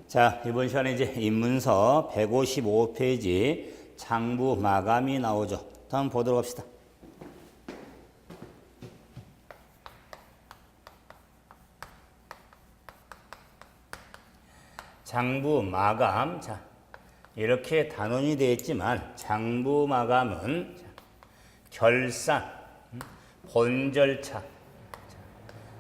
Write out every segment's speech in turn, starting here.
자, 이번 시간에 이제 입문서 155페이지 장부 마감이 나오죠. 다음 보도록 합시다. 장부 마감. 자, 이렇게 단원이 되어 있지만 장부 마감은 결산, 본절차,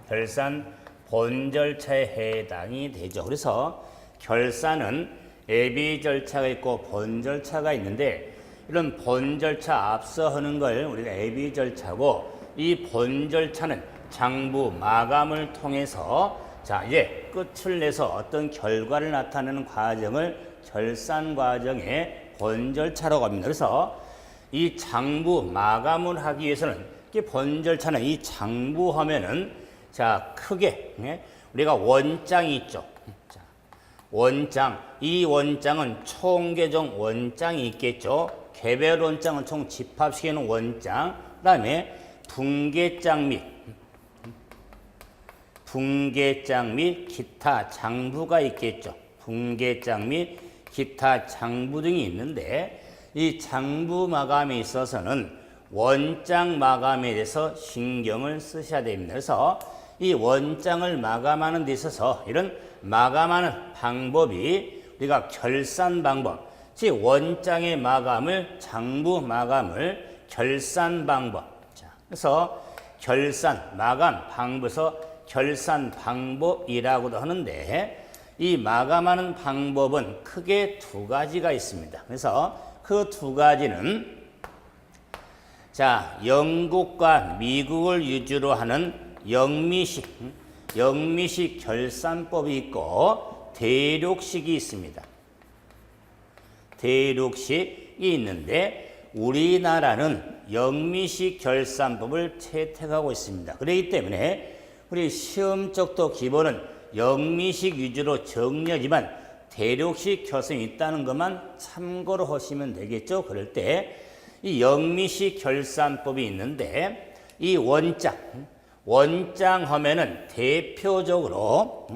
결산 본절차에 해당이 되죠. 그래서 결산은 예비 절차가 있고 본 절차가 있는데, 이런 본 절차 앞서 하는 걸 우리가 예비 절차고, 이 본 절차는 장부 마감을 통해서 자 이제 끝을 내서 어떤 결과를 나타내는 과정을 결산 과정의 본 절차라고 합니다. 그래서 이 장부 마감을 하기 위해서는 이 본 절차는 이 장부하면은 자 크게 우리가 원장이 있죠. 자, 원장, 이 원장은 총계정 원장이 있겠죠. 개별 원장은 총 집합시키는 원장, 그 다음에 분계장 및 기타 장부가 있겠죠. 분계장 및 기타 장부 등이 있는데, 이 장부 마감에 있어서는 원장 마감에 대해서 신경을 쓰셔야 됩니다. 그래서 이 원장을 마감하는 데 있어서 이런 마감하는 방법이 우리가 결산 방법, 즉 원장의 마감을, 장부 마감을 결산 방법. 자, 그래서 결산 마감 방법에서 결산 방법이라고도 하는데, 이 마감하는 방법은 크게 두 가지가 있습니다. 그래서 그 두 가지는 자 영국과 미국을 위주로 하는 영미식 결산법이 있고 대륙식이 있습니다. 대륙식이 있는데 우리나라는 영미식 결산법을 채택하고 있습니다. 그렇기 때문에 우리 시험 쪽도 기본은 영미식 위주로 정리하지만 대륙식 결산이 있다는 것만 참고로 하시면 되겠죠. 그럴 때 이 영미식 결산법이 있는데, 이 원장 하면은 대표적으로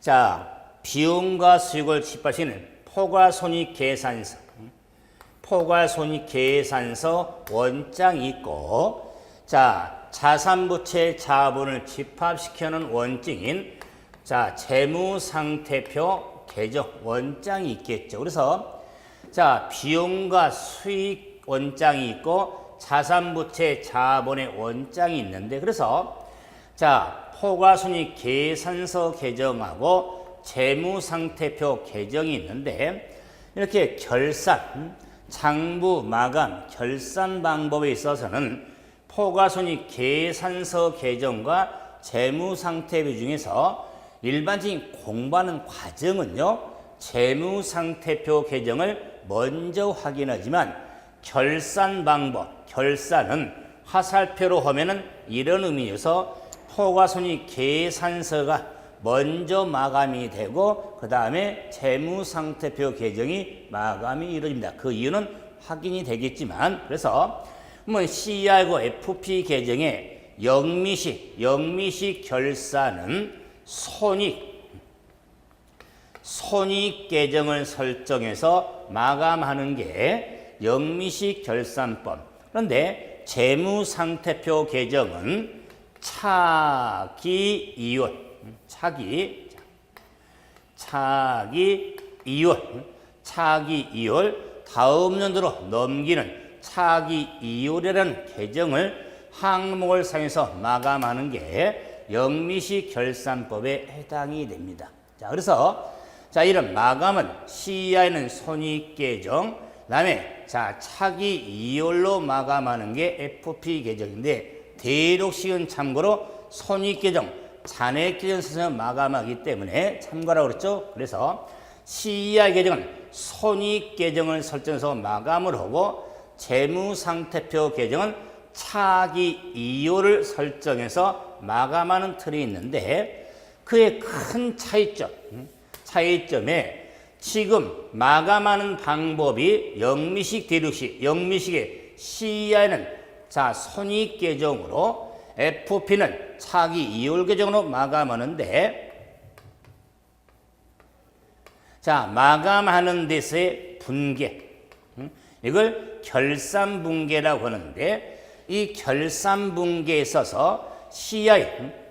자 비용과 수익을 집합시키는 포괄손익계산서 원장이 있고, 자 자산부채 자본을 집합시키는 원증인 자 재무상태표 계정 원장이 있겠죠. 그래서 자 비용과 수익 원장이 있고 자산부채 자본의 원장이 있는데, 그래서 자 포괄손익 계산서 계정하고 재무상태표 계정이 있는데, 이렇게 결산, 장부 마감, 결산 방법에 있어서는 포괄손익 계산서 계정과 재무상태표 중에서 일반적인 공부하는 과정은요, 재무상태표 계정을 먼저 확인하지만 결산 방법, 결산은 화살표로 하면은 이런 의미여서 포괄손익 계산서가 먼저 마감이 되고 그 다음에 재무상태표 계정이 마감이 이루어집니다. 그 이유는 확인이 되겠지만, 그래서 뭐 CR과 FP 계정의 영미식 결산은 손익 계정을 설정해서 마감하는 게 영미식 결산법. 그런데 재무상태표 계정은 차기 이율, 다음 년도로 넘기는 차기 이율이라는 계정을 항목을 사용해서 마감하는 게 영미식 결산법에 해당이 됩니다. 자, 그래서 자 이런 마감은 CI는 손익계정, 그 다음에 자 차기 이율로 마감하는 게 FP 계정인데, 대륙식은 참고로 손익계정, 잔액계정 순서 마감하기 때문에 참고라고 그랬죠. 그래서 CI 계정은 손익계정을 설정해서 마감을 하고, 재무상태표 계정은 차기 이율을 설정해서 마감하는 틀이 있는데, 그의 큰 차이점에 지금 마감하는 방법이 영미식, 대륙식, 영미식의 CI는 자 손익 계정으로, FP는 차기 이율 계정으로 마감하는데, 자, 마감하는 데서의 분계. 이걸 결산분계라고 하는데 이 결산분계에 있어서 CI,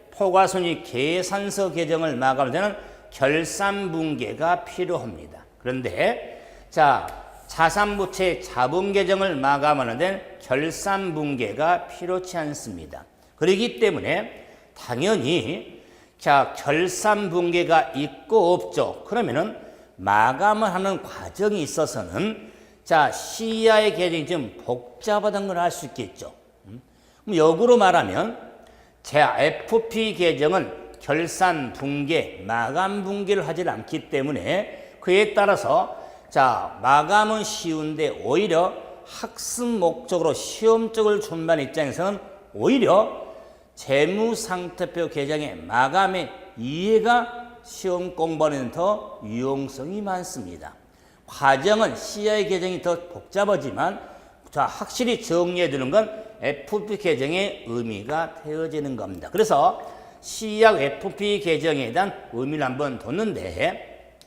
포괄손익 계산서 계정을 마감할 때는 결산분계가 필요합니다. 그런데 자, 자산부채 자본계정을 마감하는 데는 결산분계가 필요치 않습니다. 그렇기 때문에 당연히 자, 결산분계가 있고 없죠. 그러면은 마감을 하는 과정이 있어서는 자, CI 계정이 좀 복잡하다는 걸 알 수 있겠죠. 그럼 역으로 말하면 제 FP 계정은 결산분계, 마감분계를 하지 않기 때문에 그에 따라서 자, 마감은 쉬운데 오히려 학습 목적으로 시험적으로 준비하는 입장에서는 오히려 재무상태표 계정의 마감의 이해가 시험 공부하는 더 유용성이 많습니다. 과정은 CI 계정이 더 복잡하지만 자, 확실히 정리해 두는 건 FP 계정의 의미가 되어지는 겁니다. 그래서 C하고 FP 계정에 대한 의미를 한번 뒀는데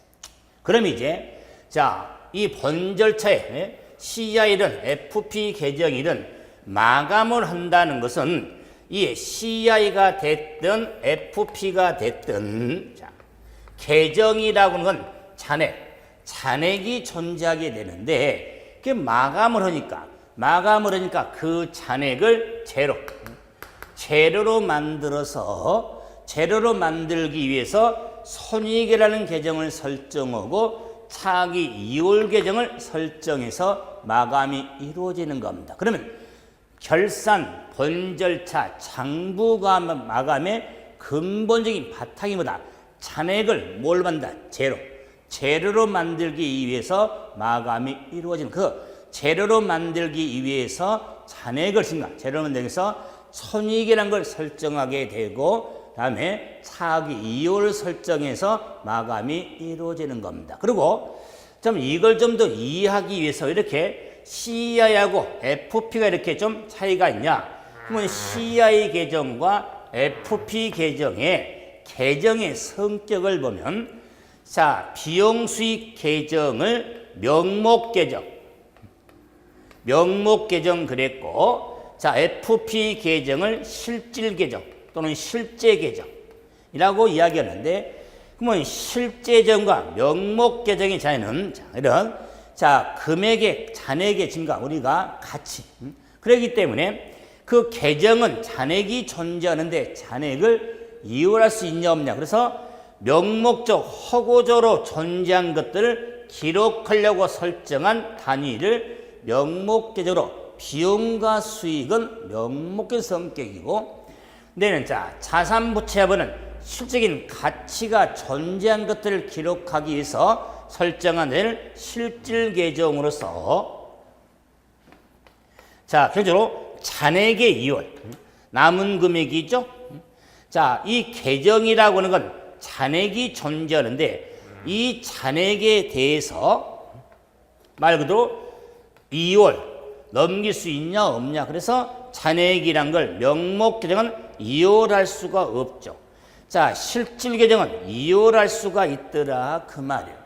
그럼 이제 자, 이 본절차에 CI든 FP 계정이든 마감을 한다는 것은 이 CI가 됐든 FP가 됐든 자, 계정이라고 하는 건 잔액이 존재하게 되는데 그 마감을 하니까 그 잔액을 재료로 만들기 위해서 손익이라는 계정을 설정하고 차기 이월 계정을 설정해서 마감이 이루어지는 겁니다. 그러면 결산, 본절차, 장부 마감의 근본적인 바탕이 뭐다? 잔액을 뭘 만든다? 재료로 만들기 위해서 마감이 이루어지는 그 재료로 만들기 위해서 재료로 만들기 위해서 손익이라는 걸 설정하게 되고 다음에 차기 이율을 설정해서 마감이 이루어지는 겁니다. 그리고 좀 이걸 좀 더 이해하기 위해서 이렇게 CI하고 FP가 이렇게 좀 차이가 있냐? 그러면 CI 계정과 FP 계정의 성격을 보면 자, 비용수익 계정을 명목 계정 그랬고 자, FP 계정을 실질 계정 또는 실제 계정이라고 이야기하는데 그러면 실제점과 명목 계정의 차이는 자, 이런 자, 금액의 잔액의 증가 우리가 같이 그렇기 때문에 그 계정은 잔액이 존재하는데 잔액을 이율할 수 있냐 없냐 그래서 명목적 허구적으로 존재한 것들을 기록하려고 설정한 단위를 명목 계정으로 비용과 수익은 명목의 성격이고 내는 자, 자산부채압은 실질적인 가치가 존재한 것들을 기록하기 위해서 설정한 데를 실질 계정으로서 자, 결정적으로 잔액의 이율 남은 금액이죠. 자, 이 계정이라고 하는 건 잔액이 존재하는데 이 잔액에 대해서 말 그대로 이율 넘길 수 있냐 없냐 그래서 잔액이란 걸 명목 계정은 이율할 수가 없죠. 자, 실질 계정은 이율할 수가 있더라 그 말이에요.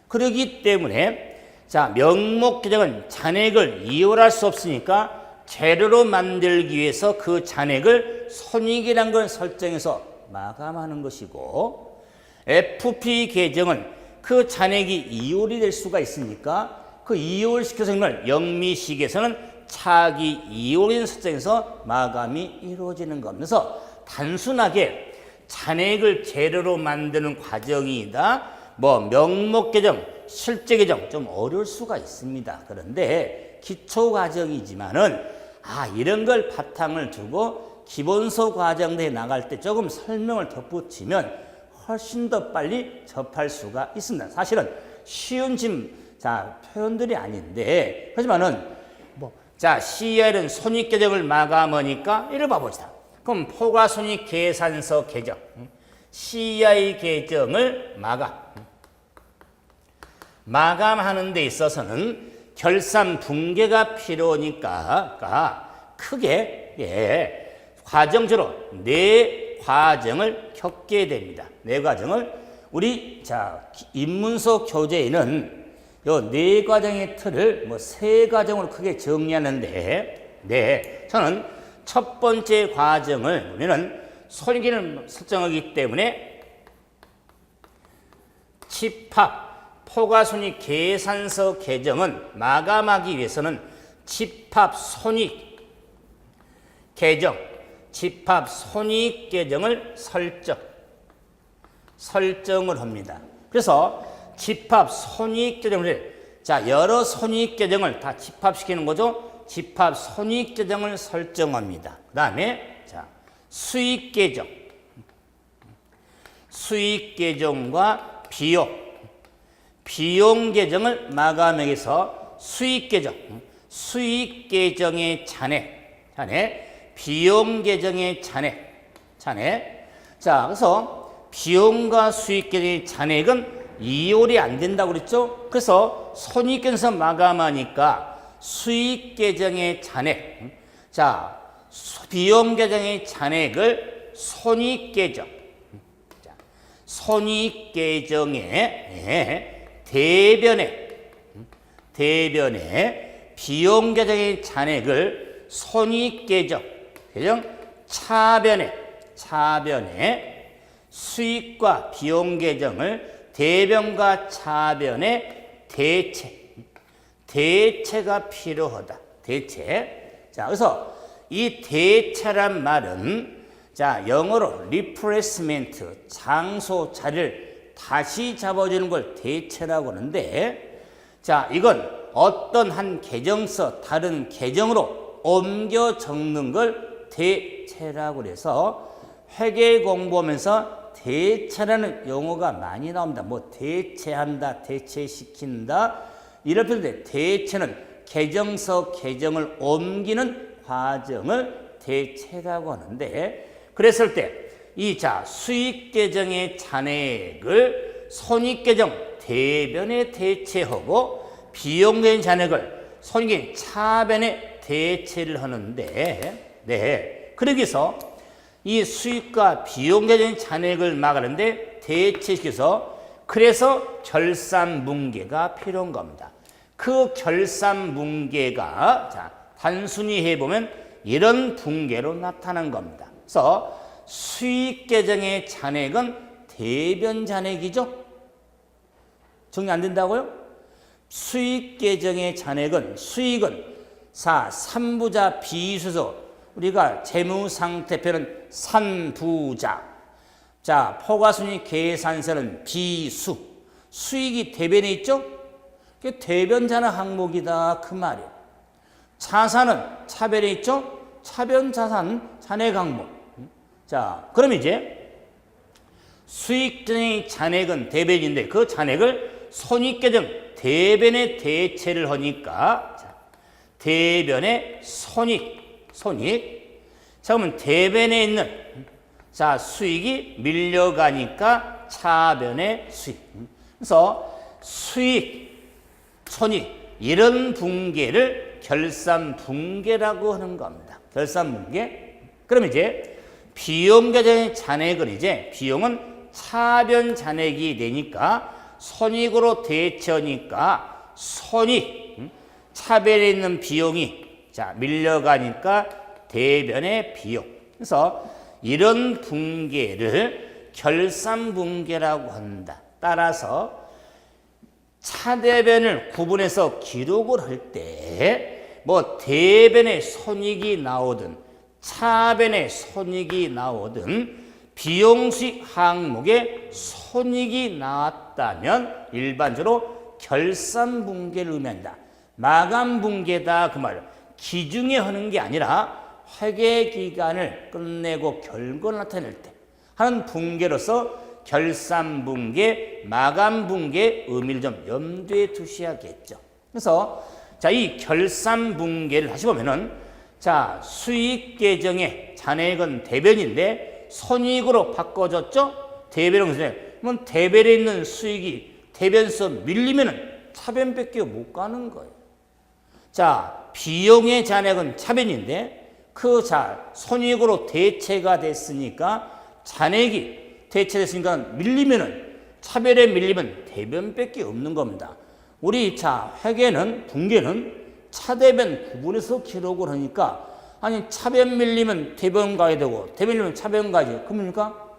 그렇기 때문에 자, 명목 계정은 잔액을 이율할 수 없으니까 재료로 만들기 위해서 그 잔액을 손익이란 걸 설정해서 마감하는 것이고 FP 계정은 그 잔액이 이율이 될 수가 있으니까 그 이율시켜서 걸 영미식에서는 차기 이율인 설정에서 마감이 이루어지는 겁니다. 그래서 단순하게 잔액을 재료로 만드는 과정이다. 뭐 명목 계정, 실제 계정 좀 어려울 수가 있습니다. 그런데 기초 과정이지만은 이런 걸 바탕을 두고 기본서 과정대에 나갈 때 조금 설명을 덧붙이면 훨씬 더 빨리 접할 수가 있습니다. 사실은 쉬운 표현들이 아닌데 하지만은 자, CL은 손익 계정을 마감하니까 이를 봐보자. 그럼 포괄손익 계산서 계정 CI 계정을 마감하는 데 있어서는 결산 분계가 필요하니까 크게 과정적으로 네 과정을 겪게 됩니다. 네 과정을 우리 인문서 교재에는 요 네 과정의 틀을 뭐 세 과정으로 크게 정리하는데, 저는 첫 번째 과정을 보면은 손익을 설정하기 때문에 집합 포괄손익 계산서 개정은 마감하기 위해서는 집합 손익 계정, 집합 손익 계정을 설정을 합니다. 그래서 집합 손익 계정을 여러 손익 계정을 다 집합시키는 거죠. 집합 손익 계정을 설정합니다. 그다음에 수익 계정, 수익 계정과 비용 계정을 마감해서 수익 계정, 수익 계정의 잔액, 비용 계정의 잔액. 그래서 비용과 수익 계정의 잔액은 이율이 안 된다고 그랬죠? 그래서 손익 계정에서 마감하니까 수익 계정의 잔액, 비용 계정의 잔액을 손익 계정, 손익 계정의 대변에 비용 계정의 잔액을 손익 계정 차변에 수익과 비용 계정을 대변과 차변의 대체가 필요하다. 그래서 이 대체란 말은 영어로 리프레스멘트, 장소, 자리를 다시 잡아주는 걸 대체라고 하는데, 이건 어떤 한 계정서 다른 계정으로 옮겨 적는 걸 대체라고 해서 회계 공부하면서 대체라는 용어가 많이 나옵니다. 뭐 대체한다, 대체시킨다 이런 표현인데, 대체는 계정서 계정을 옮기는 과정을 대체라고 하는데, 그랬을 때 이 수익 계정의 잔액을 손익 계정 대변에 대체하고 비용 계정 잔액을 손익 계정 차변에 대체를 하는데, 그러기 위해서 이 수익과 비용 계정 잔액을 막았는데 대체시켜서, 그래서 결산분계가 필요한 겁니다. 그 결산분계가 단순히 해보면 이런 분계로 나타난 겁니다. 그래서 수익 계정의 잔액은 대변 잔액이죠. 정리 안 된다고요? 수익 계정의 잔액은, 수익은 3부자 비수에서 우리가 재무상태표는 산부자, 포괄손익 계산서는 비수, 수익이 대변에 있죠? 그게 대변 잔액 항목이다 그 말이에요. 자산은 차변에 있죠? 차변 자산 잔액 항목. 그럼 이제 수익 계정의 잔액은 대변인데, 그 잔액을 손익 계정 대변에 대체를 하니까 대변의 손익. 그러면 대변에 있는 수익이 밀려가니까 차변의 수익. 그래서 수익, 손익 이런 분계를 결산분계라고 하는 겁니다. 결산분계. 그럼 이제 비용 계정의 잔액은, 이제 비용은 차변 잔액이 되니까 손익으로 대체하니까 손익, 차변에 있는 비용이 밀려가니까 대변의 비용. 그래서 이런 분계를 결산분계라고 한다. 따라서 차대변을 구분해서 기록을 할 때 뭐 대변의 손익이 나오든 차변의 손익이 나오든 비용수익 항목에 손익이 나왔다면 일반적으로 결산분계를 의미한다. 마감분계다 그 말이에요. 기중에 하는 게 아니라 회계기간을 끝내고 결과를 나타낼 때 하는 분계로서 결산분계, 마감분계 의미를 좀 염두에 두셔야겠죠. 그래서 이 결산분계를 하시 보면은 수익 계정의 잔액은 대변인데 손익으로 바꿔졌죠? 대변은 그러면 대변에 있는 수익이 대변서 밀리면은 차변밖에 못 가는 거예요. 비용의 잔액은 차변인데 그 손익으로 대체가 됐으니까 잔액이 대체됐으니까 밀리면은 차별에 밀리면 대변밖에 없는 겁니다. 우리 자 회계는 분계는 차대변 구분해서 기록을 하니까 아니 차변 밀리면 대변 가야 되고 대변 밀리면 차변 가야지. 그러니까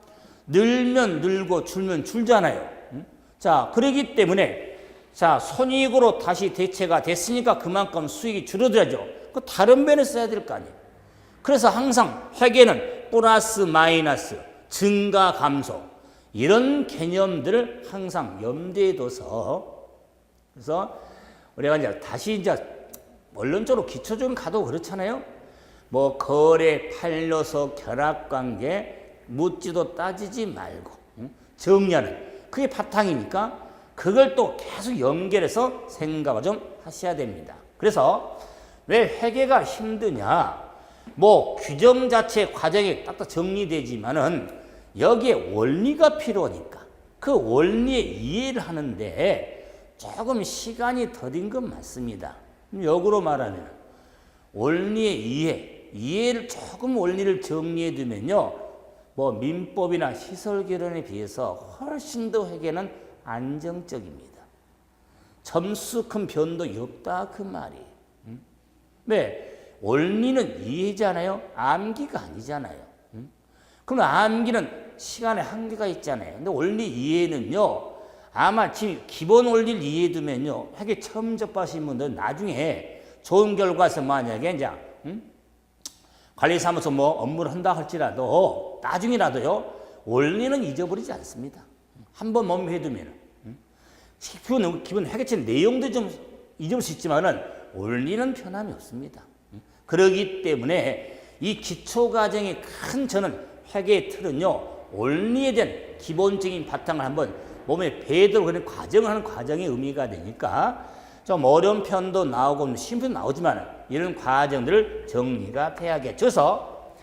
늘면 늘고 줄면 줄잖아요. 자 그러기 때문에 자 손익으로 다시 대체가 됐으니까 그만큼 수익이 줄어들어야죠. 그 다른 변에 써야 될 거 아니에요. 그래서 항상 회계는 플러스 마이너스 증가 감소 이런 개념들을 항상 염두에 둬서 그래서 우리가 이제 다시 이제 원론적으로 기초적인 가도 그렇잖아요. 뭐 거래, 팔려서 결합관계 묻지도 따지지 말고 정리하는 그게 바탕이니까 그걸 또 계속 연결해서 생각을 좀 하셔야 됩니다. 그래서 왜 회계가 힘드냐? 뭐 규정 자체 과정이 딱딱 정리되지만은 여기에 원리가 필요하니까 그 원리의 이해를 하는데 조금 시간이 더딘 건 맞습니다. 역으로 말하면 원리의 이해를 조금 원리를 정리해 두면요. 뭐 민법이나 시설개론에 비해서 훨씬 더 회계는 안정적입니다. 점수 큰 변도 없다 그 말이에요. 왜? 원리는 이해잖아요. 암기가 아니잖아요. 그럼 암기는 시간에 한계가 있잖아요. 근데 원리 이해는요. 아마 지금 기본 원리를 이해해 두면요. 회계 처음 접하신 분들은 나중에 좋은 결과에서 만약에 이제 관리사무소 뭐 업무를 한다 할지라도 나중이라도요. 원리는 잊어버리지 않습니다. 한번 몸해 두면은 기본 회계책 내용도 좀 잊을 수 있지만은 원리는 변함이 없습니다. 그러기 때문에 이 기초 과정의 큰 저는 회계의 틀은요. 원리에 대한 기본적인 바탕을 한번 몸에 배도록 그런 과정을 하는 과정의 의미가 되니까 좀 어려운 편도 나오고 쉬운 편도 나오지만 이런 과정들을 정리가 돼야겠죠. 그래서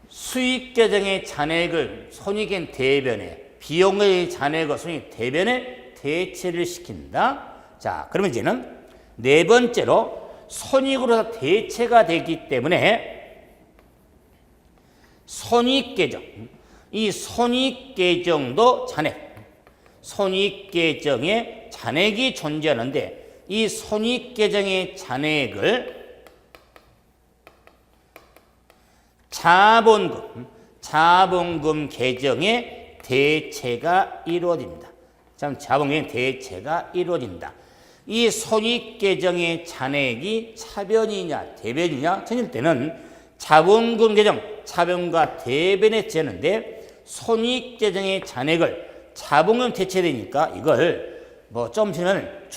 수익 계정의 잔액을 손익의 대변에 비용의 잔액을 손익 대변에 대체를 시킨다. 자, 그러면 이제는 네 번째로 손익으로 대체가 되기 때문에 손익계정, 이 손익계정도 잔액, 손익계정에 잔액이 존재하는데 이 손익계정의 잔액을 자본금 계정의 대체가 이루어집니다. 자본금 대체가 이루어진다. 이 손익계정의 잔액이 차변이냐 대변이냐 전일 때는 자본금 계정 차변과 대변에 재는데 손익계정의 잔액을 자본금 대체되니까 이걸 뭐 좀 있으면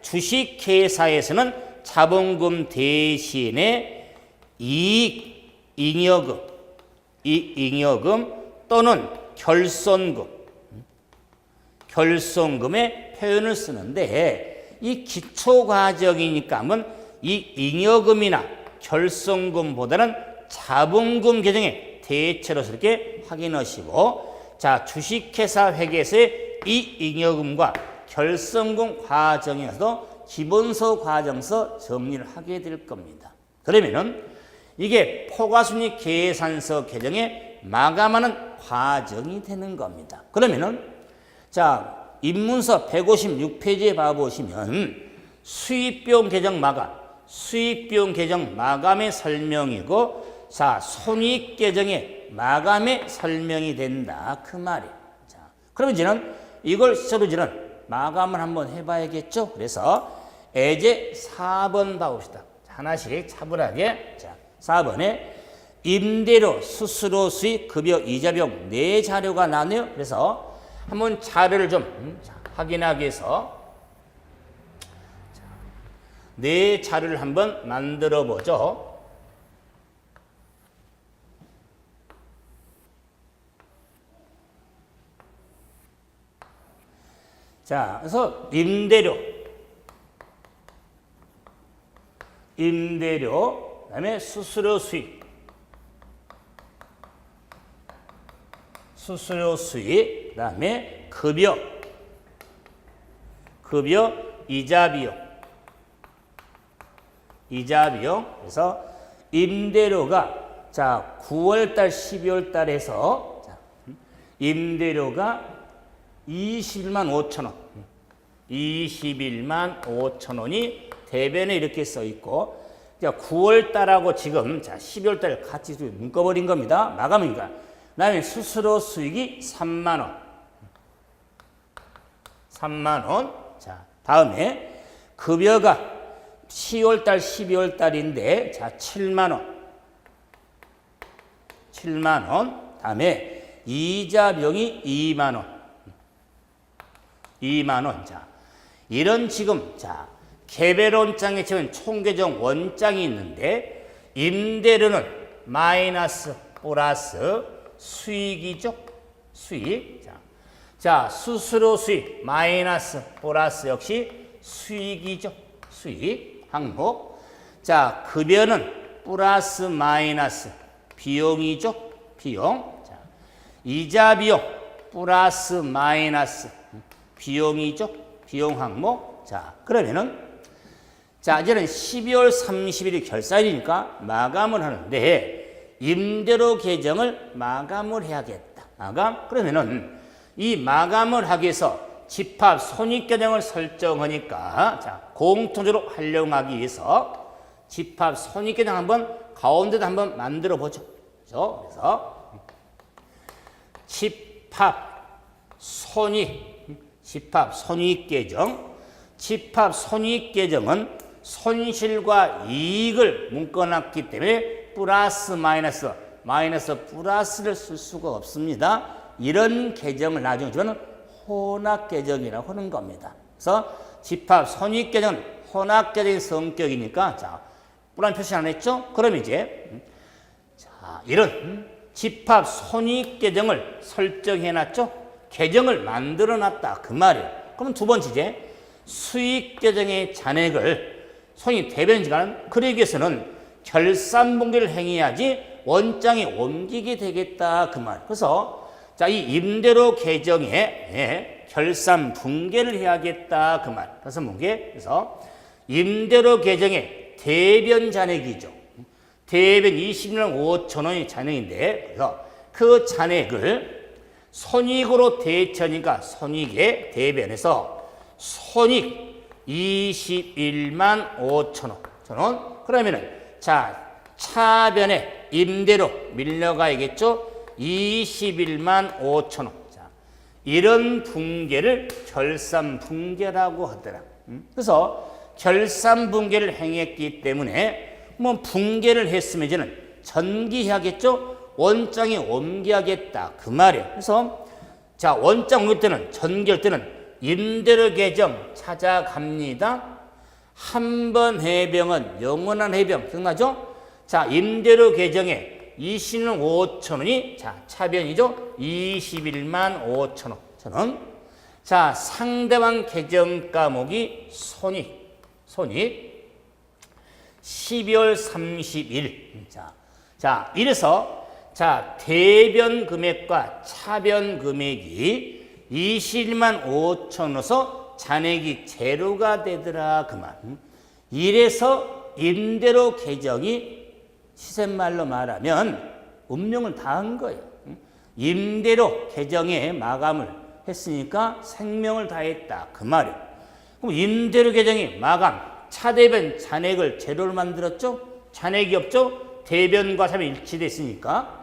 주식회사에서는 자본금 대신에 잉여금 또는 결손금의 표현을 쓰는데 이 기초 과정이니까 하면 이 잉여금이나 결손금보다는 자본금 계정의 대체로서 이렇게 확인하시고 자 주식회사 회계에서의 이 잉여금과 결손금 과정에서도 기본서 과정서 정리를 하게 될 겁니다. 그러면은 이게 포괄순이익 계산서 계정에 마감하는 과정이 되는 겁니다. 그러면은 자 입문서 156페이지에 봐보시면 수익비용 계정 마감의 설명이고 자 손익 계정의 마감의 설명이 된다 그 말이에요. 자 그러면 이제는 이걸 서로 이제는 마감을 한번 해봐야겠죠. 그래서 예제 4번 봐봅시다. 하나씩 차분하게. 자 4번에 임대료, 수수료, 수익, 급여, 이자 비용 네 자료가 나뉘어요. 그래서 한번 자료를 좀 확인하기 위해서 네 자료를 한번 만들어 보죠. 자, 그래서 임대료, 그다음에 수수료, 수수료, 그다음에 급여, 이자 비용. 그래서 임대료가 자 9월 달, 12월 달에서 자, 임대료가 21만 5천 원. 21만 5천 원이 대변에 이렇게 써 있고, 9월 달하고 지금 12월 달 같이 묶어버린 겁니다. 마감이니까. 그다음에 수수료 수익이 3만 원. 3만 원. 자, 다음에 급여가 10월 달, 12월 달인데, 7만 원. 7만 원. 다음에 이자 비용이 2만 원. 2만 원. 자, 이런 지금, 개별 원장에 지금 총계정 원장이 있는데, 임대료는 마이너스 플러스 수익이죠. 수익. 자, 수수료 수익 마이너스 플러스 역시 수익이죠. 수익 항목. 자, 급여는 플러스 마이너스 비용이죠. 비용. 자, 이자 비용 플러스 마이너스 비용이죠. 비용 항목. 자, 그러면은 이제는 12월 30일이 결산이니까 마감을 하는데, 임대료 계정을 마감을 해야겠다. 마감. 그러면은 이 마감을 하기 위해서 집합 손익계정을 설정하니까, 공통적으로 활용하기 위해서 집합 손익계정 한번 가운데도 한번 만들어 보죠. 그래서 집합 손익계정. 집합 손익계정은 손실과 이익을 묶어놨기 때문에 플러스 마이너스 플러스를 쓸 수가 없습니다. 이런 계정을 나중에 주면 혼합계정이라고 하는 겁니다. 그래서 집합 손익계정은 혼합계정의 성격이니까, 플러스 표시 안 했죠? 그럼 이제 이런 집합 손익계정을 설정해놨죠? 계정을 만들어놨다 그 말이에요. 그럼 두 번째 이제 수익계정의 잔액을 손익 대변인지가는 그러기 위해서는 결산분기를 행해야지 원장이 옮기게 되겠다 그 말. 그래서 이 임대료 계정에 결산 분계를 해야겠다 그 말. 그래서 분계. 그래서 임대료 계정의 대변 잔액이죠. 대변 20만 5천 원이 잔액인데, 그래서 그 잔액을 손익으로 대처하니까 손익의 대변에서 손익 21만 5천 원. 그러면은 차변에 임대료 밀려가야겠죠. 21만 5천 원. 이런 분계를 결산 분계라고 하더라. 그래서 결산 분계를 행했기 때문에 분계를 했으면 이제는 전기해야겠죠. 원장이 옮겨야겠다 그 말이에요. 그래서 원장 옮길 때는, 전기할 때는 임대료 계정 찾아갑니다. 한 번 해병은 영원한 해병. 기억나죠? 임대료 계정에 20만 5천 원이 차변이죠. 21만 5천 원. 상대방 계정 과목이 손익 12월 30일. 이래서 대변 금액과 차변 금액이 21만 5천 원에서 잔액이 제로가 되더라 그 말. 이래서 임대료 계정이 시샘말로 말하면 운명을 다 한 거예요. 임대료 계정에 마감을 했으니까 생명을 다했다 그 말이에요. 그럼 임대료 계정이 마감, 차대변 잔액을 제로로 만들었죠? 잔액이 없죠? 대변과 차변 일치됐으니까.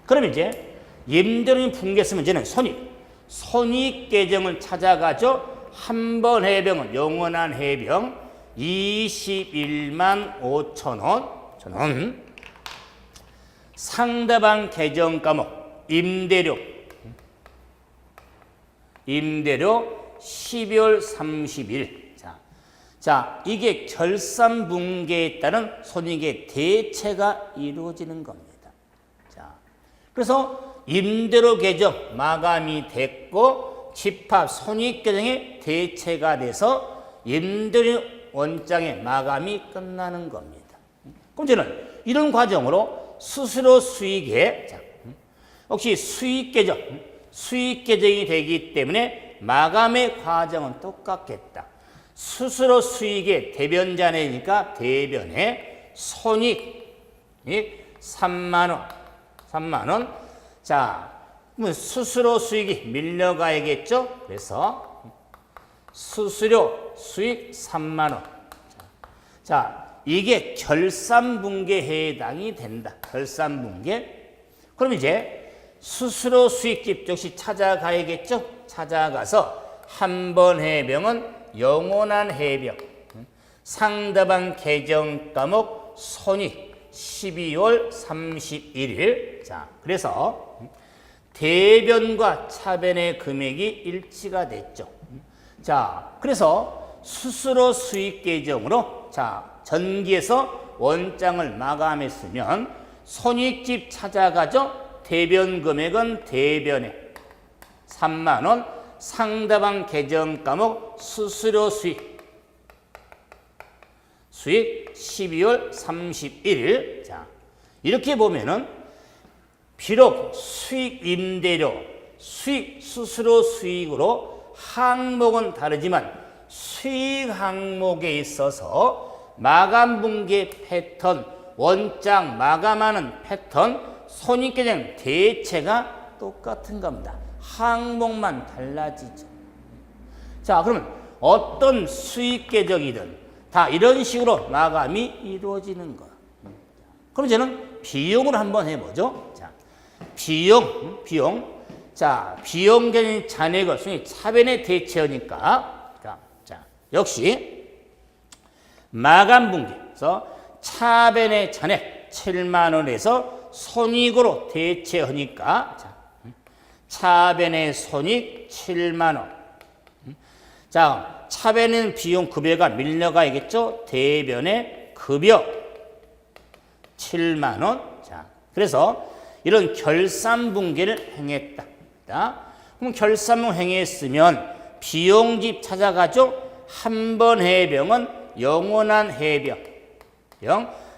그러면 이제 임대료인 분계했으면 이제는 손익 계정을 찾아가죠. 한 번 해병은 영원한 해병 21만 5천 원. 상대방 계정 과목 임대료 12월 30일. 이게 결산 분계에 따른 손익의 대체가 이루어지는 겁니다. 그래서 임대료 계정 마감이 됐고 집합 손익 계정의 대체가 돼서 임대료 원장의 마감이 끝나는 겁니다. 그럼 저는 이런 과정으로 수수료 수익에 역시 수익 계정이 되기 때문에 마감의 과정은 똑같겠다. 수수료 수익의 대변 잔액이니까 대변에 손익이 3만 원. 그러면 수수료 수익이 밀려가야겠죠? 그래서 수수료 수익 3만 원. 자, 이게 결산분계에 해당이 된다. 결산분계. 그럼 이제 수수료 수익집 역시 찾아가야겠죠? 찾아가서 한 번 해병은 영원한 해병. 상대방 계정 과목 손익 12월 31일. 자, 그래서 대변과 차변의 금액이 일치가 됐죠. 자, 그래서 수수료 수익 계정으로 자, 전기에서 원장을 마감했으면 손익집 찾아가죠. 대변 금액은 대변에 3만 원, 상대방 계정 과목 수수료 수익 12월 31일. 자, 이렇게 보면은 비록 수익 임대료, 수익 수수료 수익으로 항목은 다르지만 수익 항목에 있어서 마감 분계 패턴, 원장 마감하는 패턴, 손익계정 대체가 똑같은 겁니다. 항목만 달라지죠. 자, 그러면 어떤 수익 계정이든 다 이런 식으로 마감이 이루어지는 거야. 그럼 이제는 비용을 한번 해보죠. 자, 비용. 자, 비용 계정 잔액을 순위 차변에 대체하니까. 자, 역시 마감 분기에서 차변의 잔액 7만 원에서 손익으로 대체하니까. 자, 차변의 손익 7만 원. 자, 차변은 비용 급여가 밀려가야겠죠? 대변의 급여 7만 원. 자, 그래서 이런 결산분계를 행했다. 그럼 결산분 행했으면 비용집 찾아가죠? 한 번 해병은 영원한 해병.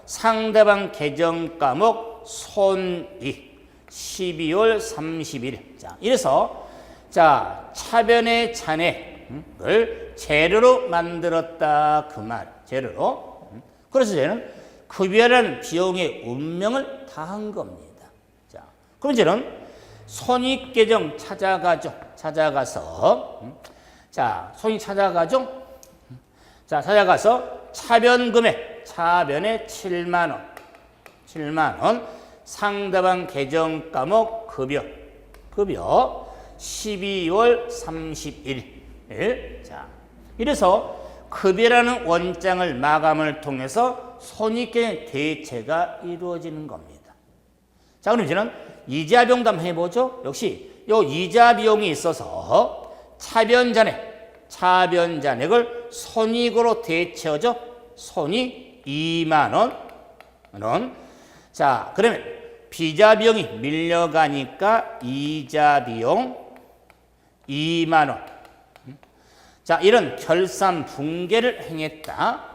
상대방 계정 과목 손익 12월 30일. 자, 이래서 자, 차변의 잔액을 재료로 만들었다 그 말. 재료로. 그래서 저는 급여라는 비용의 운명을 다한 겁니다. 자, 그럼 이제는 손익계정 찾아가죠. 찾아가서 자, 손익 찾아가죠. 자, 찾아가서 차변 금액, 차변에 7만 원. 7만 원. 상대방 계정 과목 급여 12월 31일. 자, 이래서 급여라는 원장을 마감을 통해서 손익계정 대체가 이루어지는 겁니다. 자, 그럼 이제는 이자 비용도 한번 해보죠. 역시 요 이자 비용이 있어서 차변 잔액을 손익으로 대체하죠. 손익 2만 원. 자, 그러면 비자 비용이 밀려가니까 이자 비용 2만 원. 자, 이런 결산 분계를 행했다.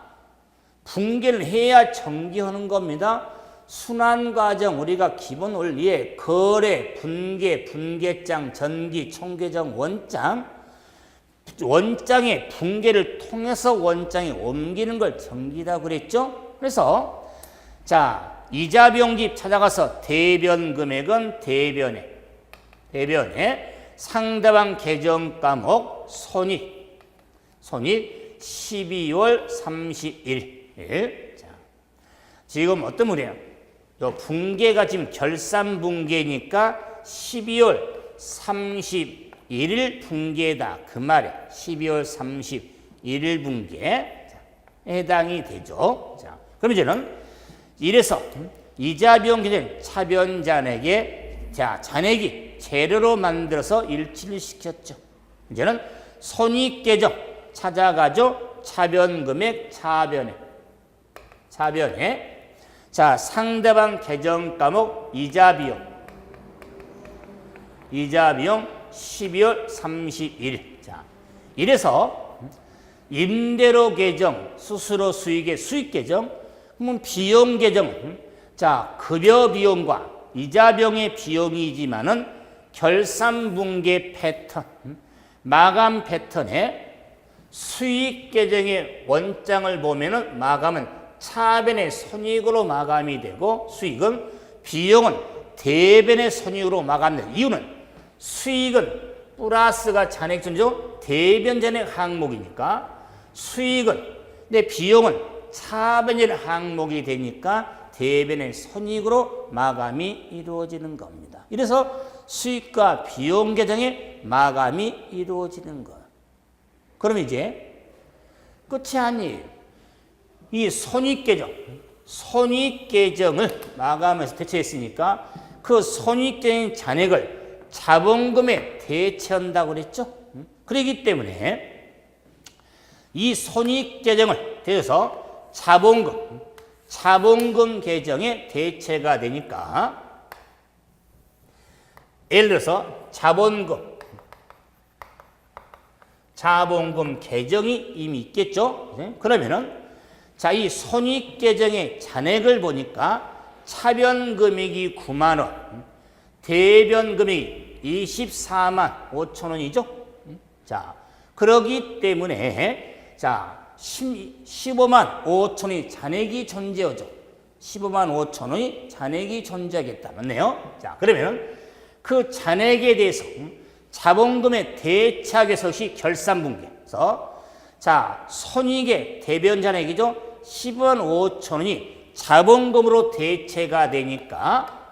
분계를 해야 정기하는 겁니다. 순환 과정 우리가 기본 원리에 거래, 분계, 분계장, 전기, 총계정, 원장, 원장의 분계를 통해서 원장에 옮기는 걸 정기라고 그랬죠. 그래서 자, 이자 비용집 찾아가서 대변 금액은 대변에 상대방 계정 과목 손익 12월 31일. 자, 지금 어떤 문이에요? 요 분계가 지금 결산 분계니까 12월 31일 분계다 그 말이에요. 12월 31일 분계. 자, 해당이 되죠. 자, 그럼 이제는 이래서 이자 비용 계정 차변 잔액에 자, 잔액이 재료로 만들어서 일치를 시켰죠. 이제는 손익 계정 찾아가죠. 차변 금액 차변에 자, 상대방 계정 과목 이자 비용 12월 31일. 자, 이래서 임대료 계정 수수료 수익의 수익 계정, 그러면 비용 계정, 자, 급여 비용과 이자 비용의 비용이지만은 결산 분계 패턴, 마감 패턴에 수익 계정의 원장을 보면은 마감은 차변의 손익으로 마감이 되고 수익은 비용은 대변의 손익으로 마감된 이유는 수익은 플러스가 잔액 존재죠. 대변 잔액 항목이니까 수익은 내 비용은 차변 잔액 항목이 되니까 대변의 손익으로 마감이 이루어지는 겁니다. 이래서 수익과 비용 계정의 마감이 이루어지는 것. 그럼 이제 끝이 아니에요. 이 손익계정, 손익계정을 마감해서 대체했으니까 그 손익계정 잔액을 자본금에 대체한다고 그랬죠. 그렇기 때문에 이 손익계정을 대해서 자본금 계정에 대체가 되니까 예를 들어서 자본금 계정이 이미 있겠죠. 그러면은 자, 이 손익계정의 잔액을 보니까 차변금액이 9만 원, 대변금액이 24만 5천 원이죠. 자, 그러기 때문에 자, 15만 5천 원이 잔액이 존재하죠. 15만 5천 원이 잔액이 존재하겠다. 맞네요. 자, 그러면 그 잔액에 대해서 자본금에 대체하기 위해서 결산분기에서 자, 손익의 대변 잔액이죠. 15만 5천 원이 자본금으로 대체가 되니까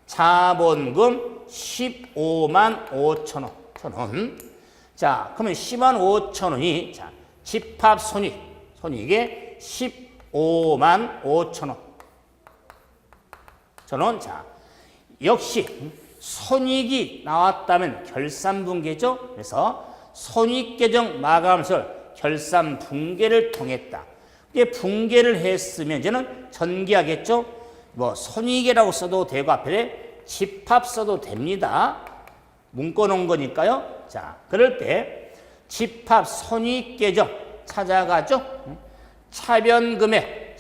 자본금 15만 5천 원. 자, 그러면 10만 5천 원이 자, 집합 손익의 15만 5천 원. 자, 역시 손익이 나왔다면 결산분계죠. 그래서 손익계정 마감설 결산분계를 통했다. 이게 분계를 했으면 이제는 전개하겠죠. 뭐 손익이라고 써도 되고 앞에 집합 써도 됩니다. 묶어놓은 거니까요. 자, 그럴 때 집합 손익계정 찾아가죠. 차변금액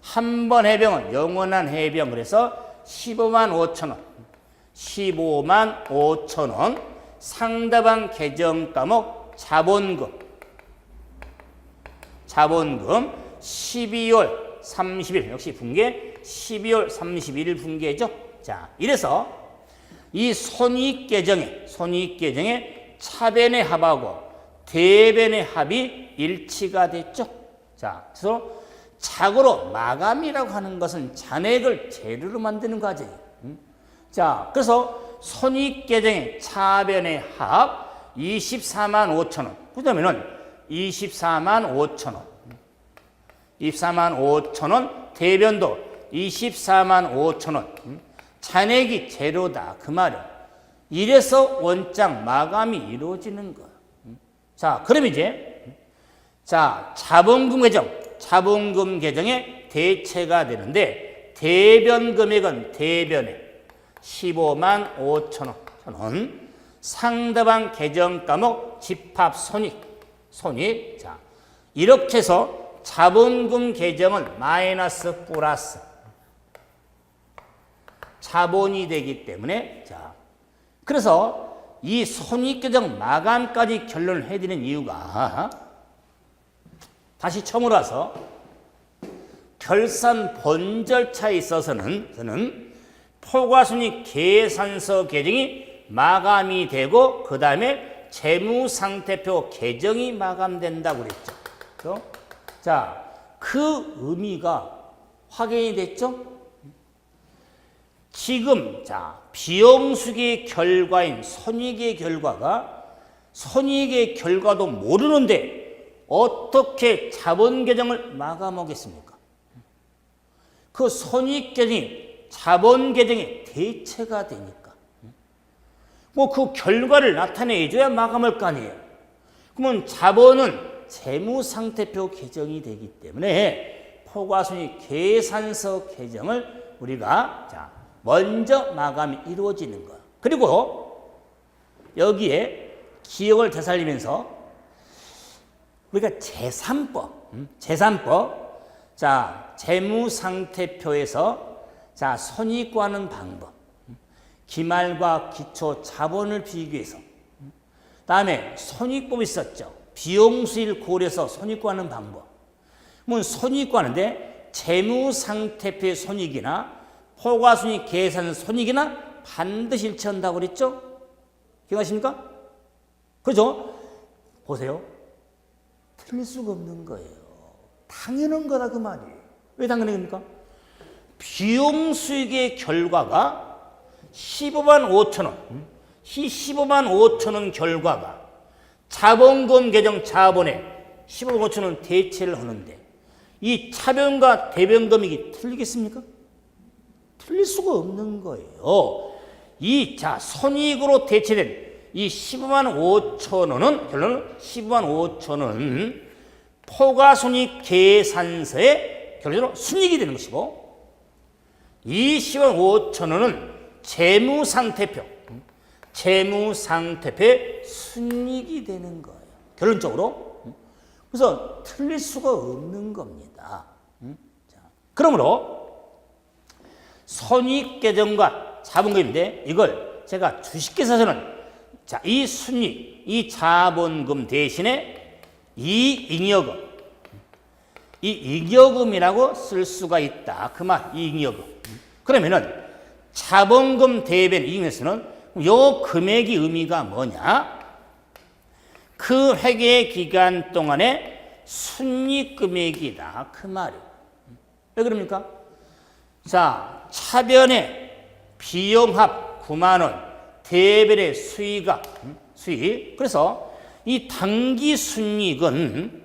한 번 해병은 영원한 해병. 그래서 15만 5천 원, 15만 5천 원. 상대방 계정 과목 자본금 12월 30일 역시 분계 12월 31일 분계죠. 자, 이래서 이 손익계정의 차변의 합하고 대변의 합이 일치가 됐죠. 자, 그래서 자고로 마감이라고 하는 것은 잔액을 재료로 만드는 과정이에요. 자, 그래서 손익계정의 차변의 합 24만 5천 원. 그러면은 24만 5천 원. 24만 5천 원. 대변도 24만 5천 원. 잔액이 재료다. 그 말이야. 이래서 원장 마감이 이루어지는 거야. 자, 그럼 이제 자, 자본금 계정에 대체가 되는데 대변 금액은 대변에 15만 5천 원. 상대방 계정 과목 집합 손익. 자, 이렇게 해서 자본금 계정은 마이너스 플러스 자본이 되기 때문에 자, 그래서 이 손익계정 마감까지 결론을 해드리는 이유가 다시 처음으로 와서 결산 본 절차에 있어서는 저는 포괄손익 계산서 계정이 마감이 되고 그 다음에 재무상태표 계정이 마감된다고 그랬죠. 그렇죠? 자, 그 의미가 확인이 됐죠? 지금 자, 비용수기의 결과인 손익의 결과도 모르는데 어떻게 자본 계정을 마감하겠습니까? 그 손익 계정이 자본 계정에 대체가 되니까. 뭐 그 결과를 나타내줘야 마감할 거 아니에요. 그러면 자본은 재무상태표 계정이 되기 때문에 포괄손익 계산서 계정을 우리가 자, 먼저 마감이 이루어지는 거예요. 그리고 여기에 기억을 되살리면서 우리가 재산법, 자, 재무상태표에서 자, 손익과하는 방법, 기말과 기초 자본을 비교해서, 다음에 손익법이 있었죠. 비용수익을 고려해서 손익과하는 방법. 그러면 손익과하는데 재무상태표의 손익이나 포괄손익 계산 손익이나 반드시 일치한다고 그랬죠? 기억하십니까? 그렇죠? 보세요. 틀릴 수가 없는 거예요. 당연한 거다 그 말이에요. 왜 당연한 겁니까? 비용 수익의 결과가 15만 5천 원. 이 15만 5천 원 결과가 자본금 계정 자본에 15만 5천 원 대체를 하는데 이 차변과 대변 금액이 틀리겠습니까? 틀릴 수가 없는 거예요. 손익으로 대체된 이 15만 5천 원은 결론은 15만 5천 원은 포괄손익 계산서의 결론으로 순이익이 되는 것이고 이 10만 5천 원은 재무상태표의 순이익이 되는 거예요. 결론적으로. 그래서 틀릴 수가 없는 겁니다. 그러므로 손익계정과 자본금인데 이걸 제가 주식계산서는 이 순이익, 이 자본금 대신에 이 잉여금이라고 쓸 수가 있다. 그 말, 이 잉여금. 그러면은 자본금 대변 이익에서는 요 금액이 의미가 뭐냐? 그 회계 기간 동안의 순이익 금액이다. 그 말이에요. 왜 그럽니까? 자, 차변의 비용합 9만 원, 대변의 수익. 그래서 이 당기 순이익은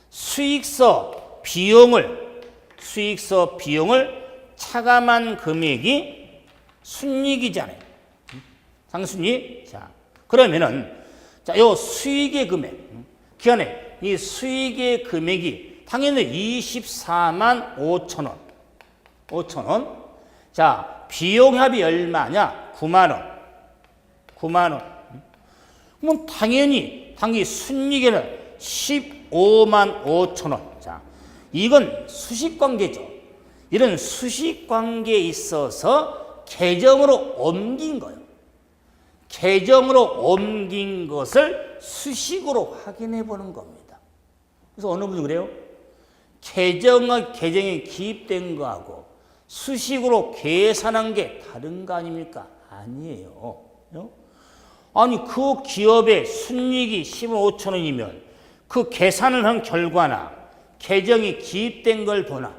수익서 비용을 차감한 금액이 순이익이잖아요. 상순이익. 자, 그러면은 요 수익의 금액, 기간에 이 수익의 금액이 당연히 24만 5천 원. 5천 원. 자, 비용합이 얼마냐? 9만 원. 9만 원. 그럼 당연히 당기 순이익에는 15만 5천 원. 자, 이건 수식관계죠. 이런 수식관계에 있어서 계정으로 옮긴 거예요. 계정으로 옮긴 것을 수식으로 확인해 보는 겁니다. 그래서 어느 분이 그래요? 계정과 계정에 기입된 거하고 수식으로 계산한 게 다른 거 아닙니까? 아니에요. 아니 그 기업의 순이익이 15천 원이면 그 계산을 한 결과나 계정이 기입된 걸 보나?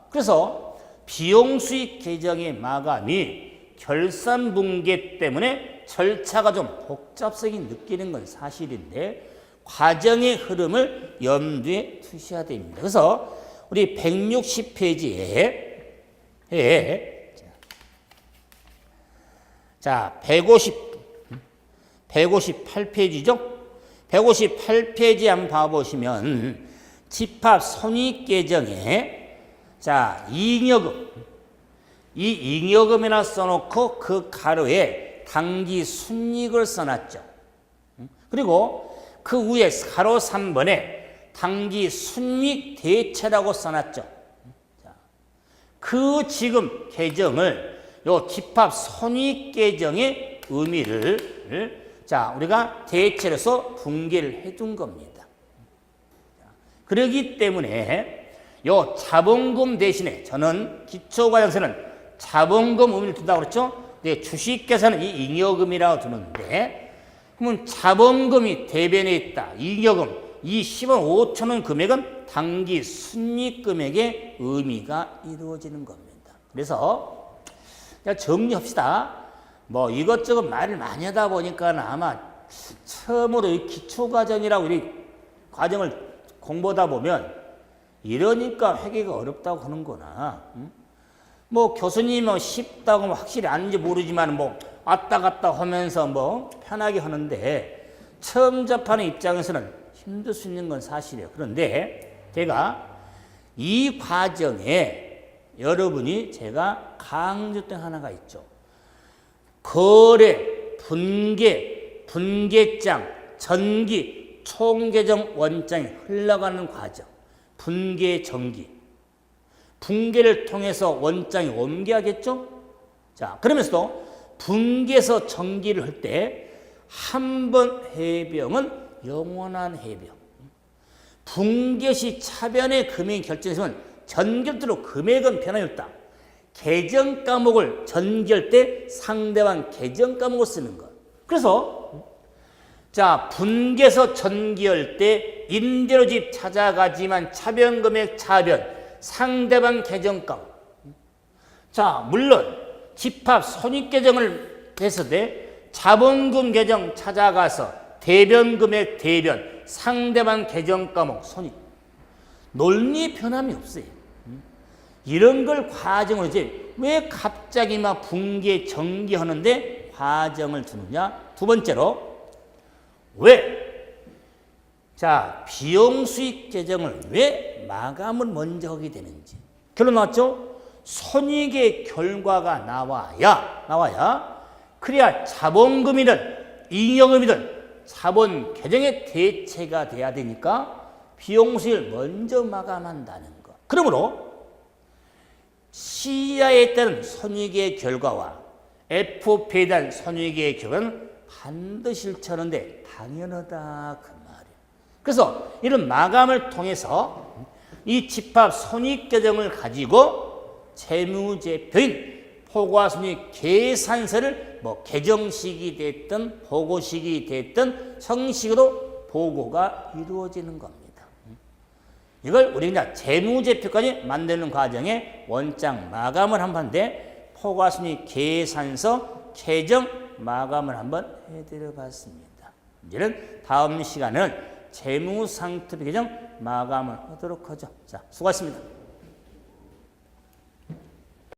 그래서 비용수익 계정의 마감이 결산분계 때문에 절차가 좀 복잡성이 느끼는 건 사실인데 과정의 흐름을 염두에 두셔야 됩니다. 그래서 우리 160페이지에 158페이지죠? 158페이지 한번 봐보시면 집합 손익계정에 잉여금, 이 잉여금이나 써놓고 그 가로에 당기 순이익을 써놨죠. 그리고 그 위에 가로 3번에 당기 순이익 대체라고 써놨죠. 그 지금 계정을 요 집합 손익계정의 의미를 우리가 대체로서 분계를 해둔 겁니다. 그렇기 때문에 요 자본금 대신에 저는 기초과정에서는 자본금 의미를 둔다고 그랬죠. 네, 주식계산은 이 잉여금이라고 두는데 그러면 자본금이 대변에 있다. 잉여금 이 10원 5천 원 금액은 당기 순이익 금액의 의미가 이루어지는 겁니다. 그래서 정리합시다. 뭐 이것저것 말을 많이 하다 보니까 아마 처음으로 이 기초과정이라고 우리 과정을 공부하다 보면 이러니까 회계가 어렵다고 하는구나. 뭐 교수님은 쉽다고 확실히 아닌지 모르지만 뭐 왔다 갔다 하면서 뭐 편하게 하는데 처음 접하는 입장에서는 힘들 수 있는 건 사실이에요. 그런데 제가 이 과정에 여러분이 제가 강조점 하나가 있죠. 거래, 분계장, 전기, 총계정 원장이 흘러가는 과정. 분계, 전기. 분계를 통해서 원장이 옮겨야겠죠? 자, 그러면서도 분계에서 전기를 할 때 한 번 해병은 영원한 해병. 분계 시 차변의 금액이 결정되면 전결대로 금액은 변함이 없다. 계정 과목을 전기할 때 상대방 계정 과목을 쓰는 것. 그래서 자, 분계서 전기할 때 임대료 집 찾아가지만 차변 금액 차변 상대방 계정 과목. 자, 물론 집합 손익 계정을 했을 때 자본금 계정 찾아가서 대변 금액 대변 상대방 계정 과목 손익. 논리 변함이 없어요. 이런 걸 과정으로 이제 왜 갑자기 막 분계 전기하는데 과정을 두느냐? 두 번째로 왜? 자, 비용 수익 계정을 왜 마감을 먼저 하게 되는지. 결론 나왔죠? 손익의 결과가 나와야 그래야 자본금이든 잉여금이든 자본 계정의 대체가 돼야 되니까 비용 수익을 먼저 마감한다는 것. 그러므로 C야에 따른 손익의 결과와 F표에 대한 손익의 결과는 반드시 일치하는데 당연하다 그 말이에요. 그래서 이런 마감을 통해서 이 집합 손익 계정을 가지고 재무제표인 포괄손익 계산서를 뭐 계정식이 됐든 보고식이 됐든 형식으로 보고가 이루어지는 겁니다. 이걸 우리 그냥 재무제표까지 만드는 과정에 원장 마감을 한번 하는데 포괄손익 계산서 계정 마감을 한번 해드려 봤습니다. 이제는 다음 시간은 재무상투비 계정 마감을 하도록 하죠. 자, 수고하셨습니다.